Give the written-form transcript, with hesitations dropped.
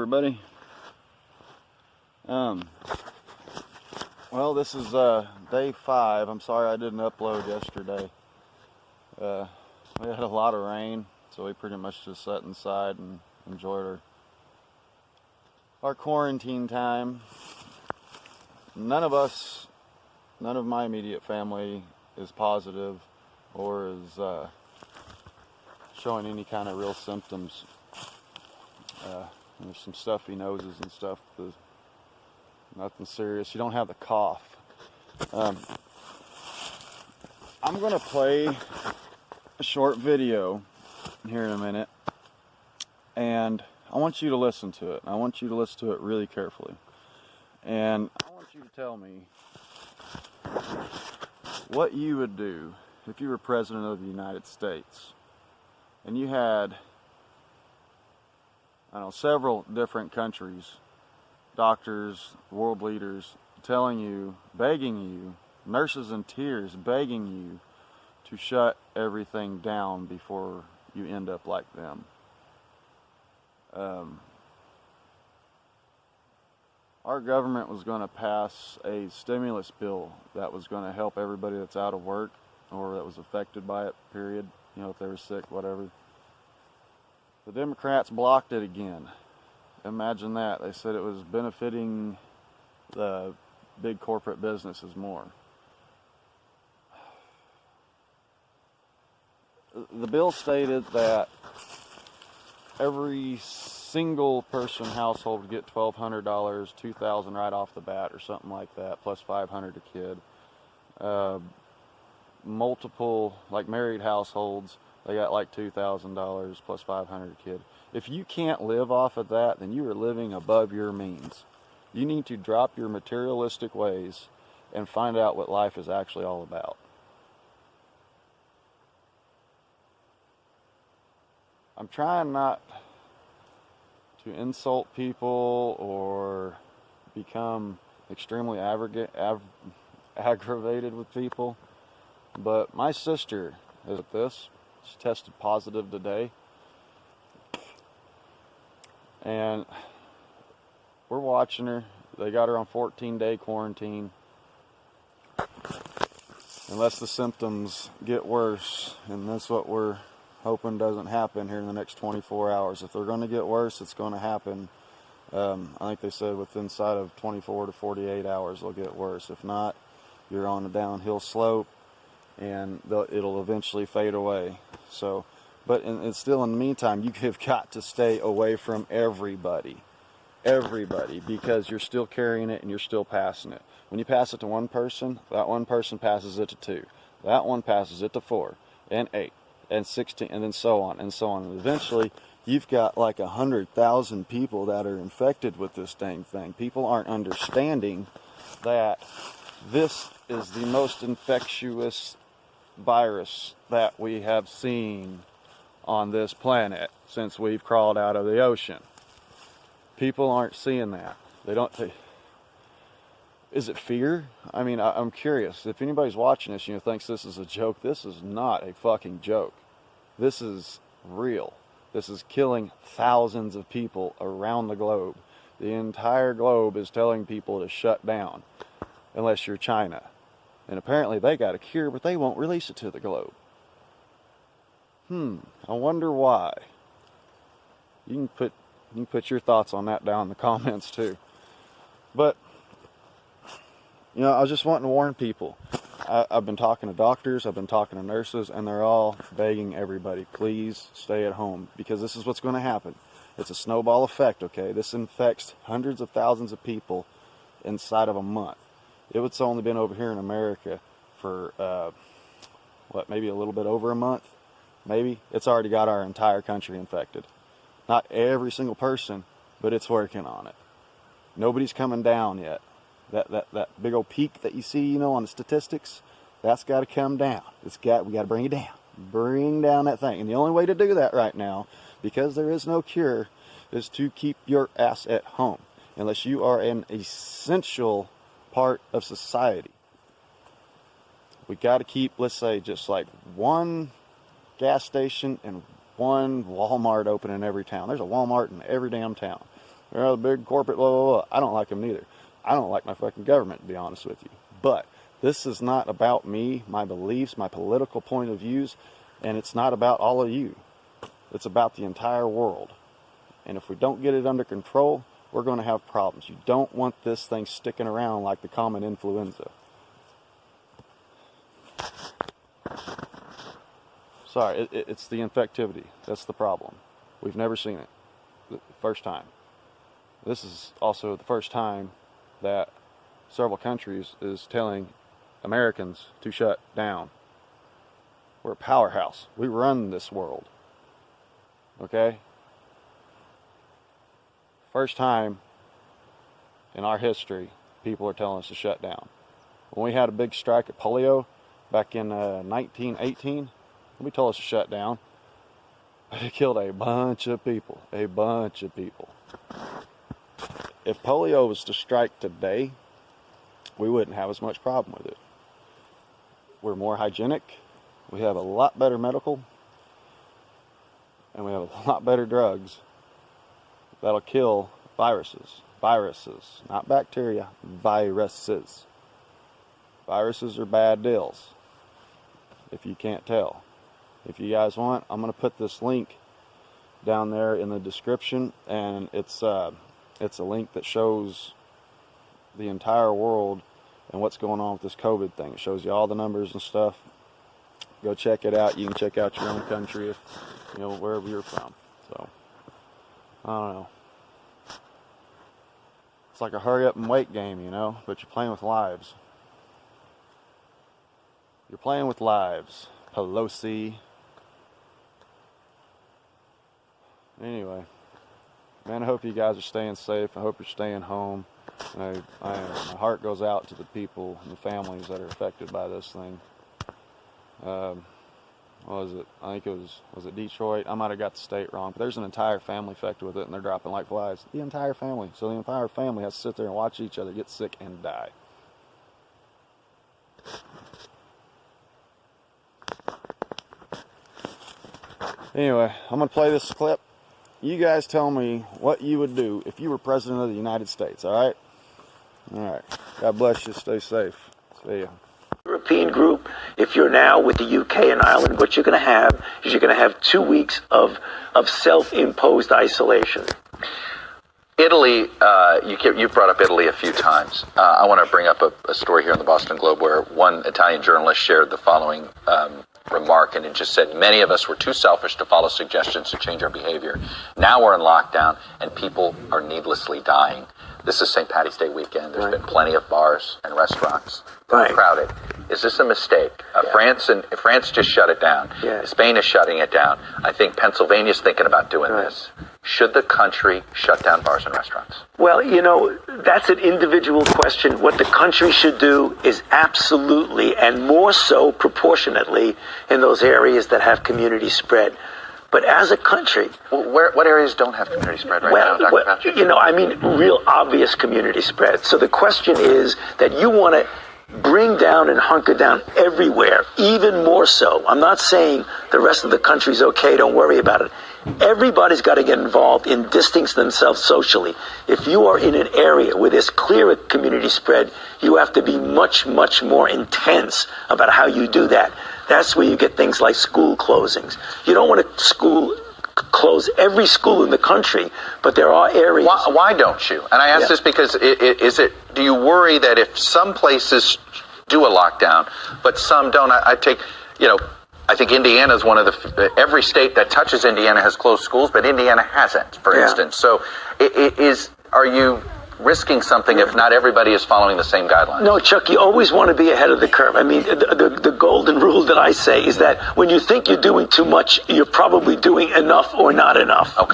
everybody. Well, this is day 5. I'm sorry I didn't upload yesterday. We had a lot of rain, so we pretty much just sat inside and enjoyed our quarantine time. None of my immediate family is positive or is showing any kind of real symptoms. There's some stuffy noses and stuff, but nothing serious. You don't have the cough. I'm going to play a short video here in a minute, and I want you to listen to it. I want you to listen to it really carefully. And I want you to tell me what you would do if you were President of the United States and you had, I don't know, several different countries, doctors, world leaders telling you, begging you, nurses in tears begging you to shut everything down before you end up like them. Our government was going to pass a stimulus bill that was going to help everybody that's out of work or that was affected by it, period. You know, if they were sick, whatever. The Democrats blocked it again. Imagine that. They said it was benefiting the big corporate businesses more. The bill stated that every single person household would get $1,200, $2,000 right off the bat or something like that, plus $500 a kid. Multiple, like married households, they got like $2,000 plus $500 a kid. If you can't live off of that, then you are living above your means. You need to drop your materialistic ways and find out what life is actually all about. I'm trying not to insult people or become extremely aggravated with people, but my sister is at this. She tested positive today, and we're watching her. They got her on 14-day quarantine unless the symptoms get worse, and that's what we're hoping doesn't happen here in the next 24 hours. If they're going to get worse, it's going to happen. I think they said within inside of 24 to 48 hours they'll get worse. If not, you're on a downhill slope and it'll eventually fade away. So, but it's still, in the meantime, you have got to stay away from everybody, because you're still carrying it and you're still passing it. When you pass it to one person, that one person passes it to 2, that one passes it to 4 and 8 and 16, and then so on and so on. And eventually, you've got like 100,000 people that are infected with this dang thing. People aren't understanding that this is the most infectious virus that we have seen on this planet since we've crawled out of the ocean. People aren't seeing that. They don't. Is it fear? I mean, I'm curious. If anybody's watching this, thinks this is a joke, this is not a fucking joke. This is real. This is killing thousands of people around the globe. The entire globe is telling people to shut down, unless you're China. And apparently they got a cure, but they won't release it to the globe. I wonder why. You can put your thoughts on that down in the comments too. But I was just wanting to warn people. I've been talking to doctors, I've been talking to nurses, and they're all begging everybody, please stay at home, because this is what's going to happen. It's a snowball effect, okay? This infects hundreds of thousands of people inside of a month. It's only been over here in America for, maybe a little bit over a month? Maybe. It's already got our entire country infected. Not every single person, but it's working on it. Nobody's coming down yet. That big old peak that you see, on the statistics, that's got to come down. We got to bring it down. Bring down that thing. And the only way to do that right now, because there is no cure, is to keep your ass at home. Unless you are an essential part of society. We got to keep, let's say, just like one gas station and one Walmart open in every town. There's a Walmart in every damn town. They're the big corporate blah, blah, blah. I don't like them neither. I don't like my fucking government, to be honest with you. But this is not about me, my beliefs, my political point of views, and it's not about all of you. It's about the entire world. And if we don't get it under control, we're going to have problems. You don't want this thing sticking around like the common influenza. Sorry, it's the infectivity. That's the problem. We've never seen it. The first time. This is also the first time that several countries is telling Americans to shut down. We're a powerhouse. We run this world. Okay? First time in our history, people are telling us to shut down. When we had a big strike at polio back in 1918, we told us to shut down. It killed a bunch of people. A bunch of people. If polio was to strike today, we wouldn't have as much problem with it. We're more hygienic. We have a lot better medical. And we have a lot better drugs that'll kill viruses. Viruses, not bacteria, viruses. Viruses are bad deals, if you can't tell. If you guys want, I'm going to put this link down there in the description, and it's a link that shows the entire world and what's going on with this COVID thing. It shows you all the numbers and stuff. Go check it out. You can check out your own country, if you know, wherever you're from. So I don't know. It's like a hurry up and wait game, you know, but you're playing with lives. You're playing with lives, Pelosi. Anyway, man, I hope you guys are staying safe. I hope you're staying home. My heart goes out to the people and the families that are affected by this thing. What was it? I think it was it Detroit? I might have got the state wrong, but there's an entire family affected with it, and they're dropping like flies. The entire family. So the entire family has to sit there and watch each other get sick and die. Anyway, I'm going to play this clip. You guys tell me what you would do if you were president of the United States, all right? All right. God bless you. Stay safe. See ya. European group, if you're now with the UK and Ireland, what you're going to have is you're going to have 2 weeks of self-imposed isolation. Italy, you've brought up Italy a few times. I want to bring up a story here in the Boston Globe where one Italian journalist shared the following remark, and it just said, many of us were too selfish to follow suggestions to change our behavior. Now we're in lockdown, and people are needlessly dying. This is St. Patty's Day weekend. There's been plenty of bars and restaurants crowded. Is this a mistake? France just shut it down. Spain is shutting it down. I think Pennsylvania's thinking about doing this. Should the country shut down bars and restaurants? Well, you know, that's an individual question. What the country should do is absolutely, and more so proportionately, in those areas that have community spread. But as a country... Well, what areas don't have community spread now, Dr. Patrick? You know, I mean, real obvious community spread. So the question is that you want to bring down and hunker down everywhere, even more so. I'm not saying the rest of the country's okay, don't worry about it. Everybody's got to get involved in distancing themselves socially. If you are in an area where there's clear community spread, you have to be much, much more intense about how you do that. That's where you get things like school closings. You don't want to close every school in the country, but there are areas. Why don't you? And I ask this because do you worry that if some places do a lockdown, but some don't? I think Indiana is one of every state that touches Indiana has closed schools, but Indiana hasn't, for instance. So are you risking something if not everybody is following the same guidelines? No, Chuck, you always want to be ahead of the curve. I mean, the golden rule that I say is that when you think you're doing too much, you're probably doing enough or not enough. Okay.